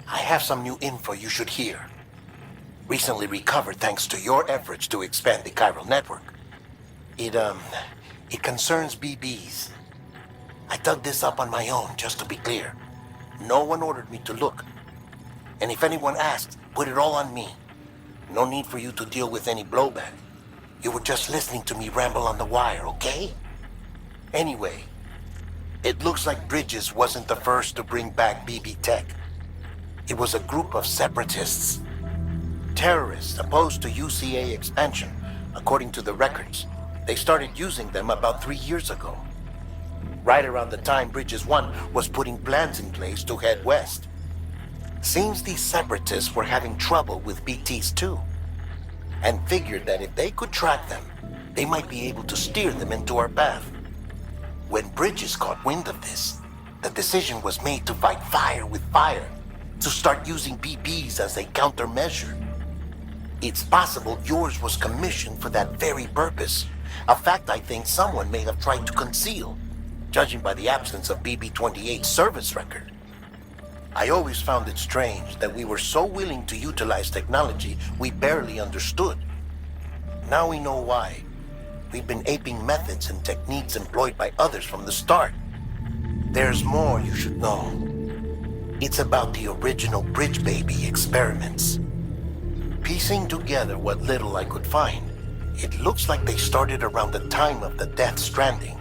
I have some new info you should hear. Recently recovered thanks to your efforts to expand the chiral network. It concerns BBs. I dug this up on my own, just to be clear. No one ordered me to look. And if anyone asks, put it all on me. No need for you to deal with any blowback. You were just listening to me ramble on the wire, okay? Anyway, it looks like Bridges wasn't the first to bring back BB tech. It was a group of separatists. Terrorists opposed to UCA expansion, according to the records. They started using them about 3 years ago. Right around the time Bridges 1 was putting plans in place to head west. Seems these separatists were having trouble with BTs too, and figured that if they could track them, they might be able to steer them into our path. When Bridges caught wind of this, the decision was made to fight fire with fire, to start using BBs as a countermeasure. It's possible yours was commissioned for that very purpose, a fact I think someone may have tried to conceal, judging by the absence of BB-28's service record. I always found it strange that we were so willing to utilize technology we barely understood. Now we know why. We've been aping methods and techniques employed by others from the start. There's more you should know. It's about the original Bridge Baby experiments. Piecing together what little I could find, it looks like they started around the time of the Death Stranding.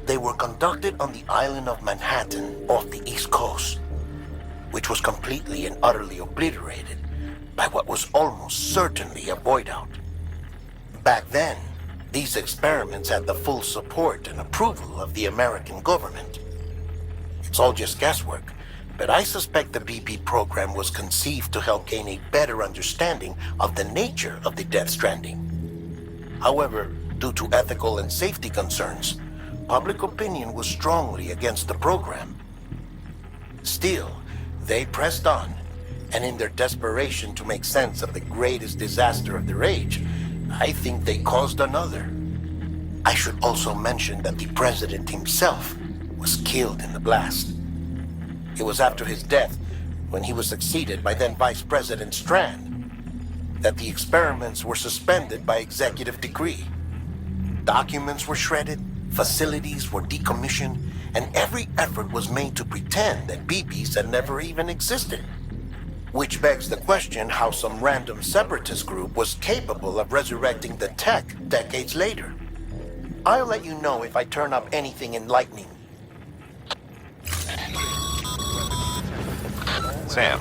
They were conducted on the island of Manhattan off the East Coast, which was completely and utterly obliterated by what was almost certainly a void out. Back then, these experiments had the full support and approval of the American government. It's all just guesswork, but I suspect the BB program was conceived to help gain a better understanding of the nature of the Death Stranding. However, due to ethical and safety concerns, public opinion was strongly against the program. Still, they pressed on, and in their desperation to make sense of the greatest disaster of their age, I think they caused another. I should also mention that the president himself was killed in the blast. It was after his death, when he was succeeded by then Vice President Strand, that the experiments were suspended by executive decree. Documents were shredded, facilities were decommissioned, and every effort was made to pretend that BBs had never even existed. Which begs the question how some random separatist group was capable of resurrecting the tech decades later. I'll let you know if I turn up anything enlightening. Sam,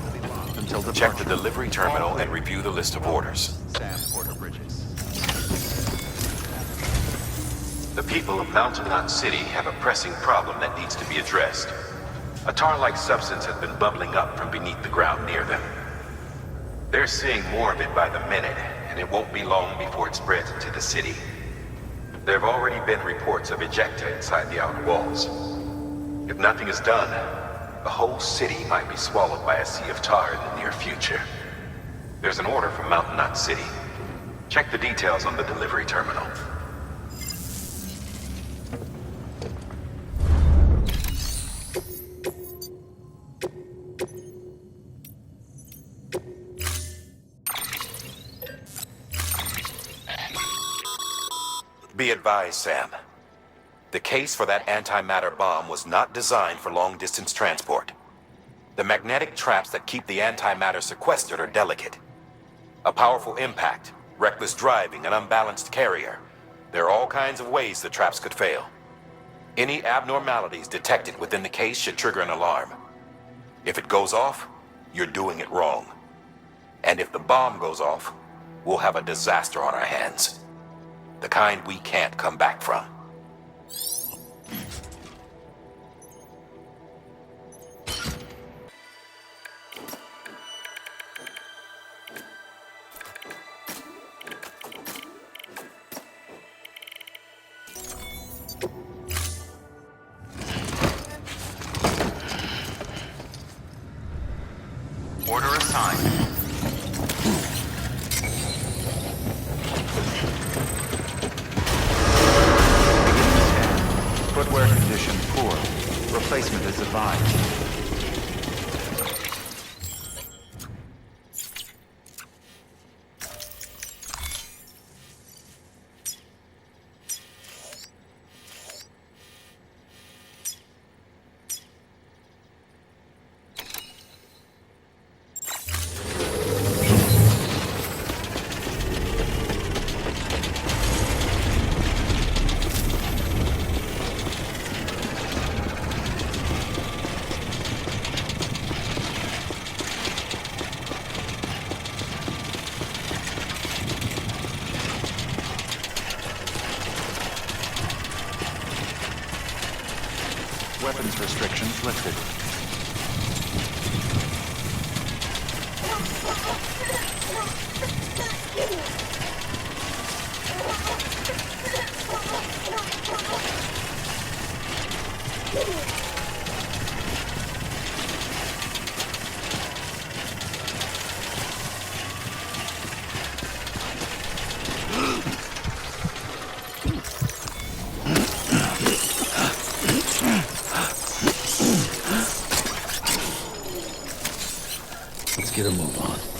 check the delivery terminal and review the list of orders. The people of Mountain Knot City have a pressing problem that needs to be addressed. A tar-like substance has been bubbling up from beneath the ground near them. They're seeing more of it by the minute, and it won't be long before it spreads into the city. There have already been reports of ejecta inside the outer walls. If nothing is done, the whole city might be swallowed by a sea of tar in the near future. There's an order from Mountain Knot City. Check the details on the delivery terminal. Be advised, Sam. The case for that antimatter bomb was not designed for long-distance transport. The magnetic traps that keep the antimatter sequestered are delicate. A powerful impact, reckless driving, an unbalanced carrier. There are all kinds of ways the traps could fail. Any abnormalities detected within the case should trigger an alarm. If it goes off, you're doing it wrong. And if the bomb goes off, we'll have a disaster on our hands. The kind we can't come back from. Order assigned. Footwear condition poor. Replacement is advised. weapons restrictions lifted. Let's get a move on.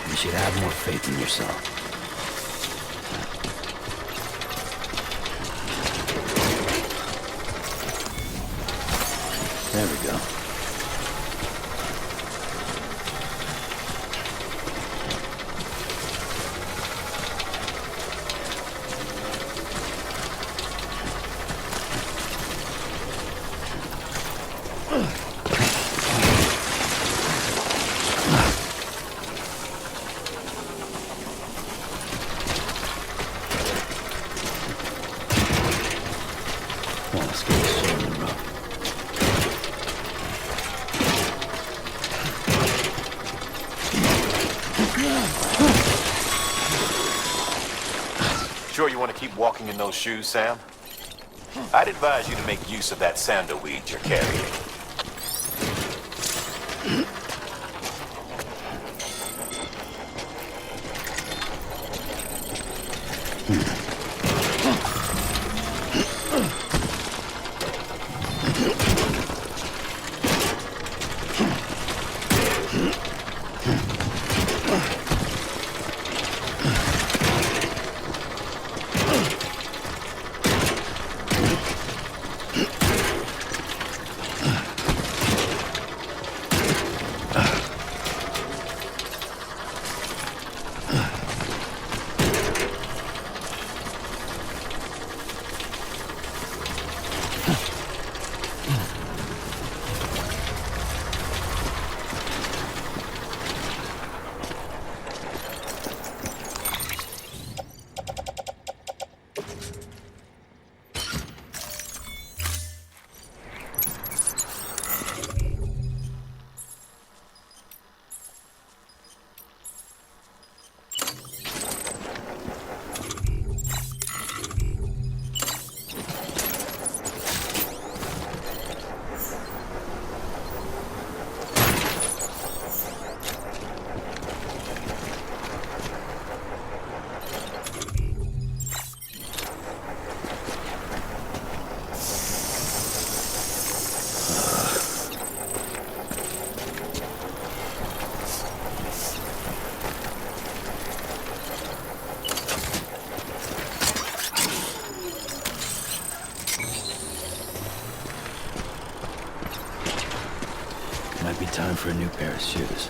You should have more faith in yourself. There we go. Well, let's get this shit in the rough. Sure you want to keep walking in those shoes, Sam? I'd advise you to make use of that sandalweed you're carrying. Might be time for a new pair of shoes.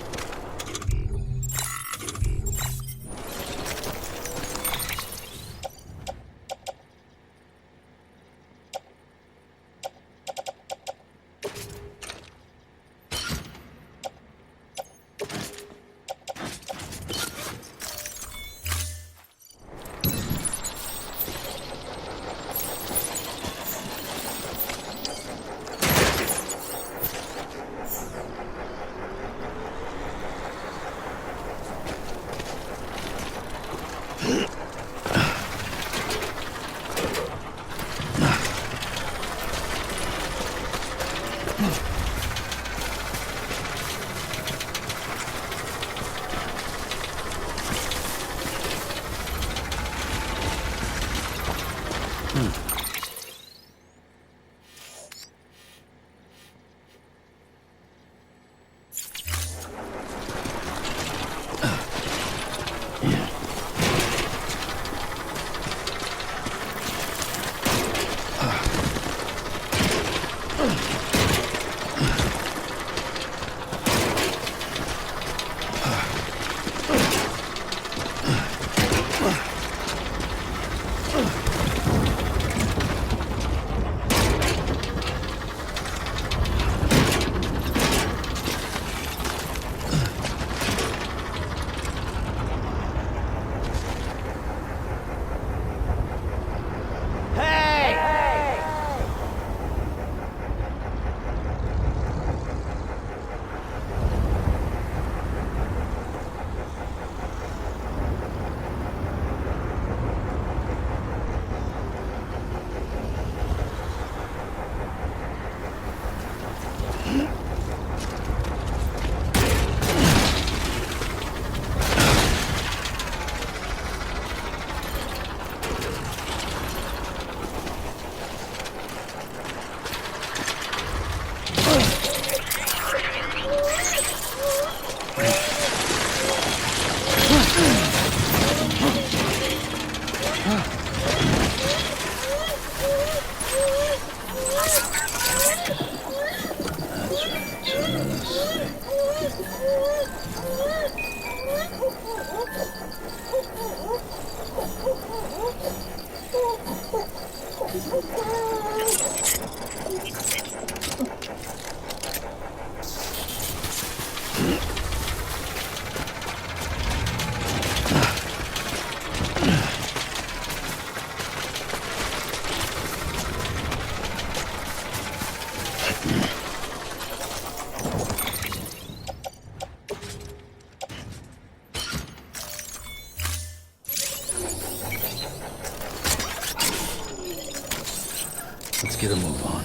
get a move on.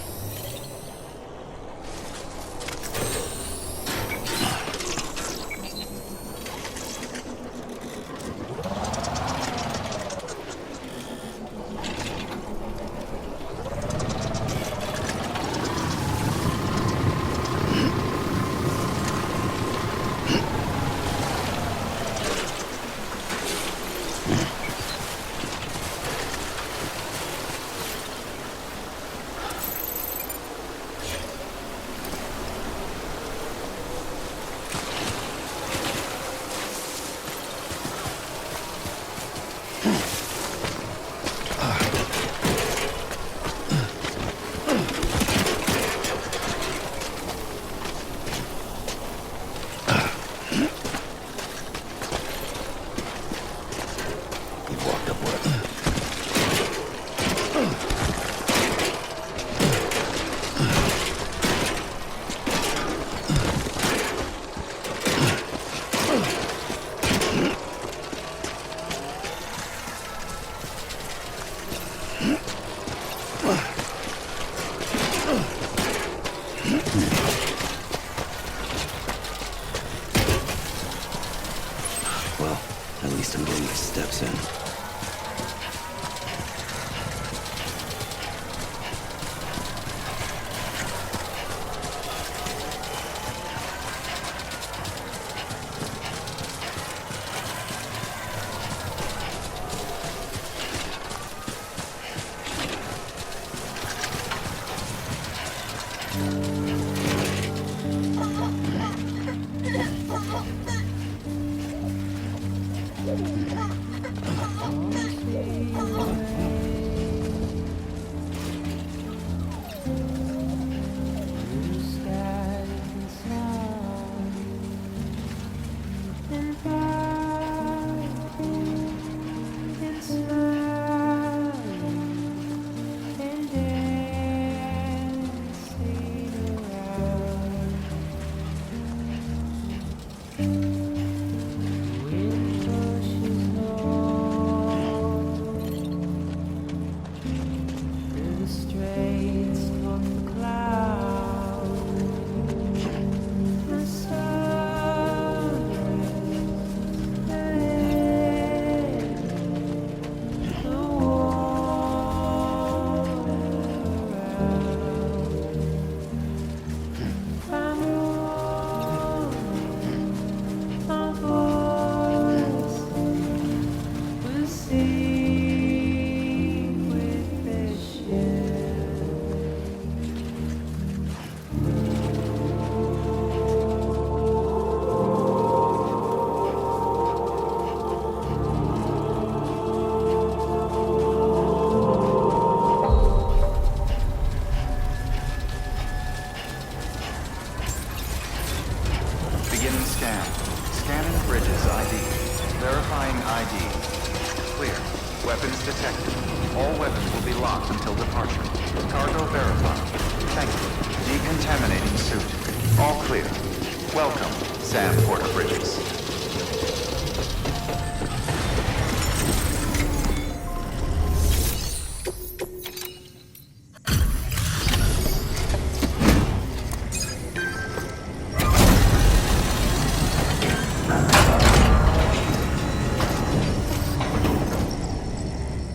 Well, at least I'm getting my steps in.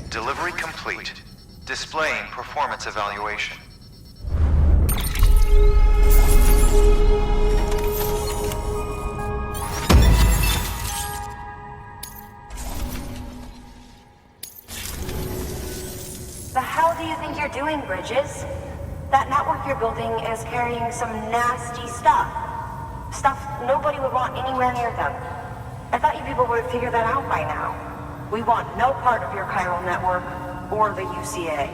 Delivery complete. Displaying performance evaluation. The hell do you think you're doing, Bridges? That network you're building is carrying some nasty stuff. Stuff nobody would want anywhere near them. I thought you people would have figured that out by now. We want no part of your chiral network or the UCA.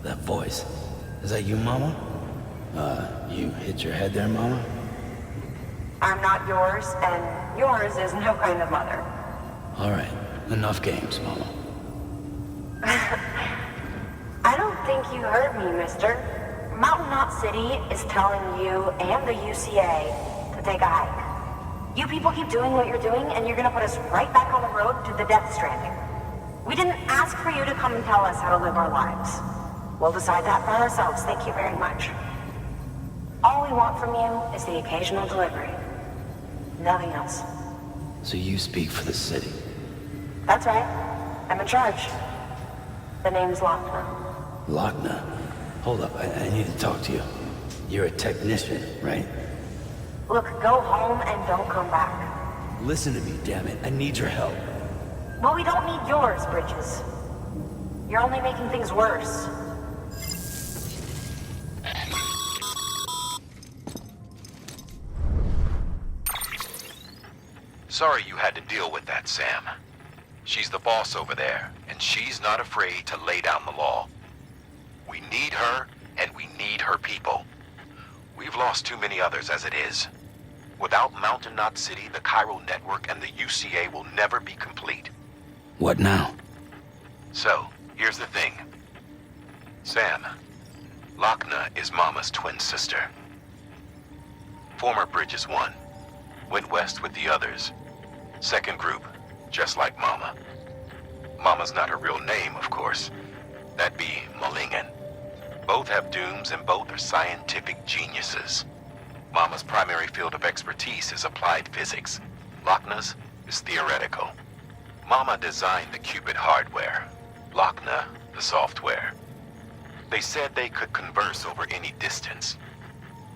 That voice. Is that you, Mama? You hit your head there, Mama? I'm not yours, and yours is no kind of mother. All right. Enough games, Mama. I don't think you heard me, mister. Mountain Knot City is telling you and the UCA to take a hike. You people keep doing what you're doing, and you're gonna put us right back on the road to the Death Stranding. We didn't ask for you to come and tell us how to live our lives. We'll decide that for ourselves, thank you very much. All we want from you is the occasional delivery. Nothing else. So you speak for the city. That's right. I'm in charge. The name's Lochner. Lochner? Hold up, I need to talk to you. You're a technician, right? Look, go home and don't come back. Listen to me, damn it. I need your help. Well, we don't need yours, Bridges. You're only making things worse. Sorry you had to deal with that, Sam. She's the boss over there, and she's not afraid to lay down the law. We need her, and we need her people. We've lost too many others as it is. Without Mountain Knot City, the Chiral Network, and the UCA will never be complete. What now? So, here's the thing. Sam, Lochner is Mama's twin sister. Former Bridges 1. Went west with the others. Second group, just like Mama. Mama's not her real name, of course. That'd be Malingen. Both have dooms and both are scientific geniuses. Mama's primary field of expertise is applied physics. Lochner's is theoretical. Mama designed the Cupid hardware. Lochner, the software. They said they could converse over any distance.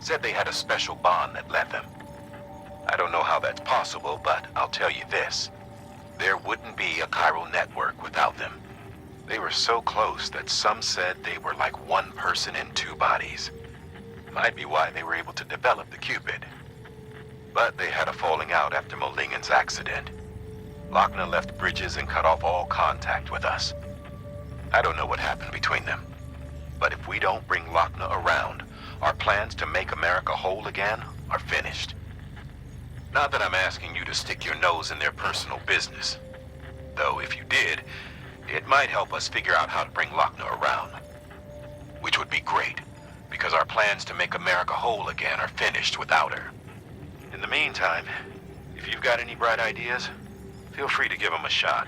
Said they had a special bond that led them. I don't know how that's possible, but I'll tell you this. There wouldn't be a chiral network without them. They were so close that some said they were like one person in two bodies. Might be why they were able to develop the Cupid. But they had a falling out after Molingen's accident. Lochner left Bridges and cut off all contact with us. I don't know what happened between them. But if we don't bring Lochner around, our plans to make America whole again are finished. Not that I'm asking you to stick your nose in their personal business. Though if you did, it might help us figure out how to bring Lochner around. Which would be great, because our plans to make America whole again are finished without her. In the meantime, if you've got any bright ideas, feel free to give them a shot.